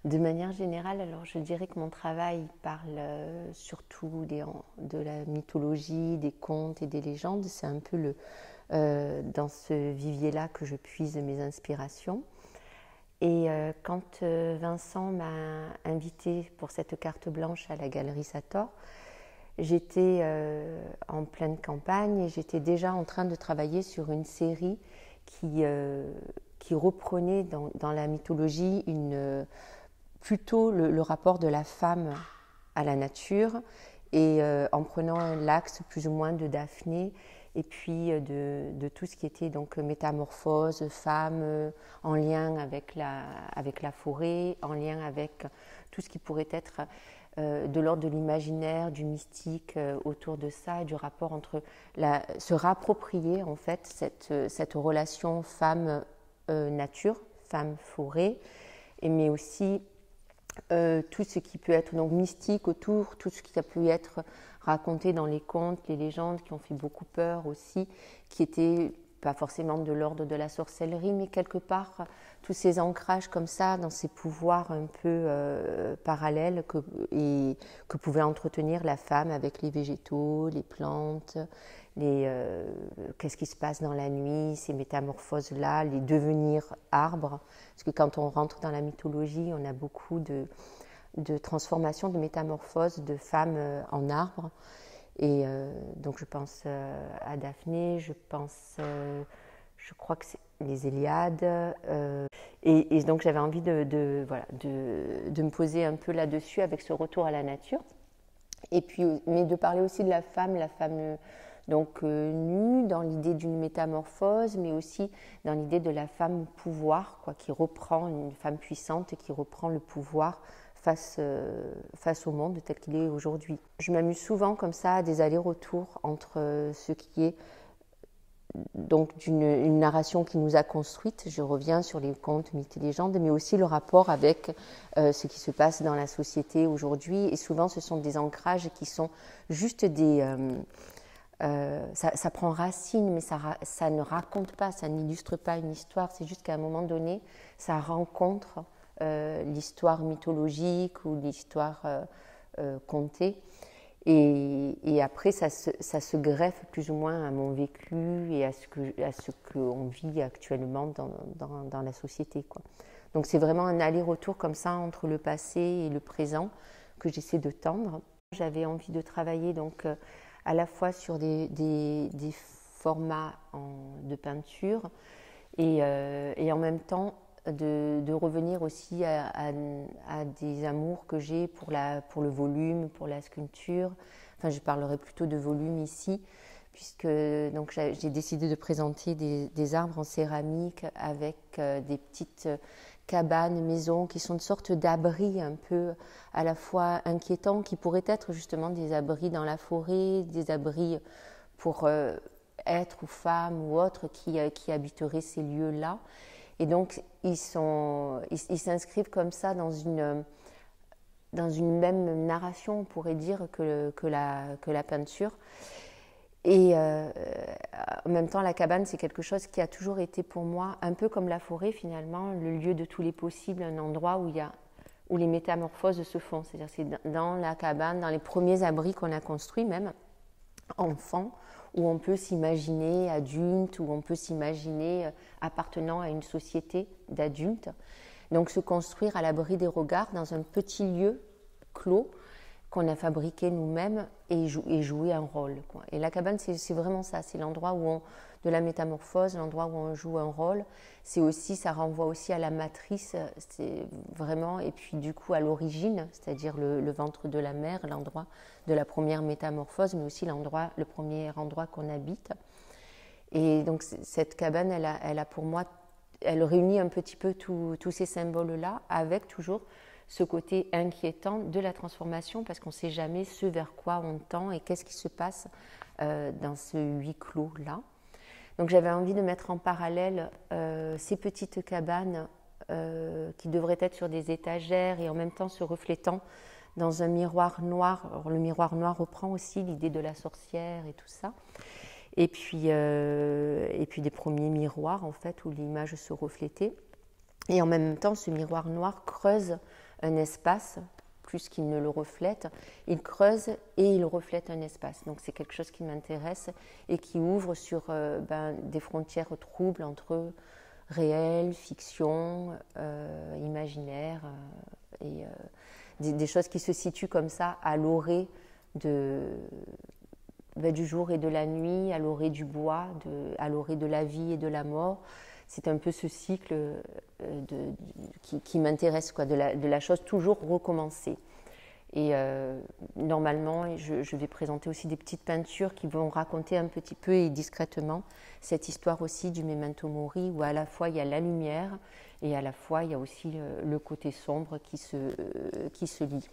De manière générale, alors je dirais que mon travail parle surtout de la mythologie, des contes et des légendes. C'est un peu dans ce vivier-là que je puise mes inspirations. Et quand Vincent m'a invitée pour cette carte blanche à la Galerie Sator, j'étais en pleine campagne et j'étais déjà en train de travailler sur une série qui reprenait dans la mythologie plutôt le rapport de la femme à la nature et en prenant l'axe plus ou moins de Daphné et puis de tout ce qui était donc métamorphose, femme en lien avec la forêt, en lien avec tout ce qui pourrait être de l'ordre de l'imaginaire, du mystique autour de ça et du rapport entre se réapproprier en fait cette relation femme-nature, femme-forêt, mais aussi tout ce qui peut être donc mystique autour, tout ce qui a pu être raconté dans les contes, les légendes qui ont fait beaucoup peur aussi, qui étaient pas forcément de l'ordre de la sorcellerie, mais quelque part tous ces ancrages comme ça dans ces pouvoirs un peu parallèles que pouvait entretenir la femme avec les végétaux, les plantes, qu'est-ce qui se passe dans la nuit, ces métamorphoses-là, les devenirs arbres. Parce que quand on rentre dans la mythologie, on a beaucoup de transformations, de métamorphoses de femmes en arbres. Et donc je pense à Daphné, je crois que c'est les Héliades. Et donc j'avais envie de me poser un peu là-dessus avec ce retour à la nature. Et puis, mais de parler aussi de la femme donc nue, dans l'idée d'une métamorphose, mais aussi dans l'idée de la femme au pouvoir, qui reprend, une femme puissante et qui reprend le pouvoir face au monde tel qu'il est aujourd'hui. Je m'amuse souvent comme ça à des allers-retours entre ce qui est donc une narration qui nous a construite, je reviens sur les contes, mythes et légendes, mais aussi le rapport avec ce qui se passe dans la société aujourd'hui. Et souvent, ce sont des ancrages qui sont juste ça prend racine, mais ça ne raconte pas, ça n'illustre pas une histoire. C'est juste qu'à un moment donné, ça rencontre l'histoire mythologique ou l'histoire contée. Et après, ça se greffe plus ou moins à mon vécu et à ce qu'on vit actuellement dans la société, quoi. Donc c'est vraiment un aller-retour comme ça entre le passé et le présent que j'essaie de tendre. J'avais envie de travailler donc à la fois sur des formats de peinture et en même temps de revenir aussi à des amours que j'ai pour le volume, pour la sculpture. Enfin, je parlerai plutôt de volume ici, puisque donc, j'ai décidé de présenter des arbres en céramique avec des petites cabanes, maisons qui sont une sorte d'abris un peu à la fois inquiétants, qui pourraient être justement des abris dans la forêt, des abris pour êtres ou femmes ou autres qui habiteraient ces lieux-là. Et donc, ils s'inscrivent comme ça dans une même narration, on pourrait dire, que la peinture. Et en même temps, la cabane, c'est quelque chose qui a toujours été pour moi, un peu comme la forêt finalement, le lieu de tous les possibles, un endroit où les métamorphoses se font. C'est-à-dire c'est dans la cabane, dans les premiers abris qu'on a construits même, enfants, où on peut s'imaginer adulte, où on peut s'imaginer appartenant à une société d'adultes. Donc se construire à l'abri des regards dans un petit lieu clos qu'on a fabriqué nous-mêmes et jouer un rôle, quoi. Et la cabane, c'est vraiment ça, c'est l'endroit de la métamorphose, l'endroit où on joue un rôle. Ça renvoie aussi à la matrice, c'est vraiment, et puis du coup à l'origine, c'est-à-dire le ventre de la mère, l'endroit de la première métamorphose, mais aussi le premier endroit qu'on habite. Et donc cette cabane, elle a pour moi, elle réunit un petit peu tous ces symboles-là, avec toujours ce côté inquiétant de la transformation, parce qu'on ne sait jamais ce vers quoi on tend et qu'est-ce qui se passe dans ce huis clos-là. Donc j'avais envie de mettre en parallèle ces petites cabanes qui devraient être sur des étagères et en même temps se reflétant dans un miroir noir. Alors, le miroir noir reprend aussi l'idée de la sorcière et tout ça. Et puis des premiers miroirs en fait où l'image se reflétait. Et en même temps, ce miroir noir creuse un espace plus qu'il ne le reflète. Il creuse et il reflète un espace. Donc c'est quelque chose qui m'intéresse et qui ouvre sur des frontières troubles entre réel, fiction, imaginaire et des choses qui se situent comme ça à l'orée du jour et de la nuit, à l'orée du bois, à l'orée de la vie et de la mort. C'est un peu ce cycle qui m'intéresse, quoi, de la chose toujours recommencer. Et normalement, je vais présenter aussi des petites peintures qui vont raconter un petit peu et discrètement cette histoire aussi du memento mori, où à la fois il y a la lumière et à la fois il y a aussi le côté sombre qui se lie.